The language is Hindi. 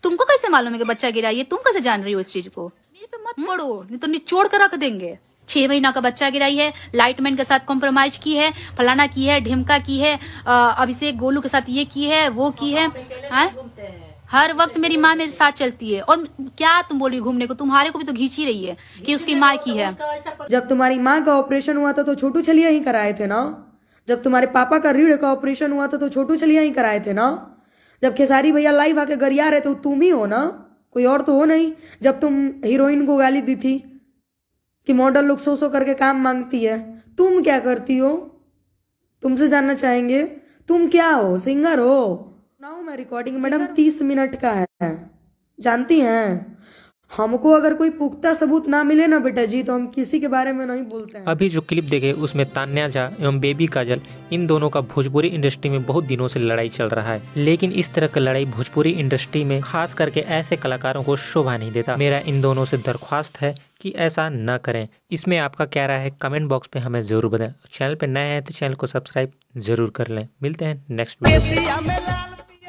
तुमको कैसे मालूम है कि बच्चा गिरा? ये तुम कैसे जान रही हो इस चीज को? मेरे पे मत पड़ो, नहीं तो निचोड़ कर रख देंगे। 6 महीना का बच्चा गिराई है, लाइटमैन के साथ कॉम्प्रोमाइज की है, फलाना की है, ढिमका की है, अभिषेक गोलू के साथ ये की है, वो की है। हर वक्त मेरी माँ मेरे साथ चलती है। और क्या तुम बोली घूमने को? तुम्हारे को भी तो घींच ही रही है कि उसकी माँ की है। जब तुम्हारी माँ का ऑपरेशन हुआ था तो छोटू छलिया ही कराए थे ना। जब तुम्हारे पापा का रीढ़ का ऑपरेशन हुआ था तो छोटू छलिया ही कराए थे ना। जब खेसारी भैया लाइव आके गरिया रहे तो तुम ही हो ना, कोई और तो हो नहीं। जब तुम हीरोइन को गाली दी थी कि मॉडल लोग सो करके काम मांगती है, तुम क्या करती हो? तुमसे जानना चाहेंगे, तुम क्या हो? सिंगर हो? सुनाऊं मैं रिकॉर्डिंग मैडम, 30 मिनट का है, जानती हैं? हमको अगर कोई पुख्ता सबूत ना मिले ना बेटा जी, तो हम किसी के बारे में नहीं बोलते हैं। अभी जो क्लिप देखे उसमें तान्या झा एवं बेबी काजल, इन दोनों का भोजपुरी इंडस्ट्री में बहुत दिनों से लड़ाई चल रहा है। लेकिन इस तरह का लड़ाई भोजपुरी इंडस्ट्री में खास करके ऐसे कलाकारों को शोभा नहीं देता। मेरा इन दोनों से दरख्वास्त है कि ऐसा न करें। इसमें आपका क्या राय है कमेंट बॉक्स पे हमें जरूर बताएं। चैनल पे नए हैं तो चैनल को सब्सक्राइब जरूर कर लें। मिलते हैं नेक्स्ट वीडियो।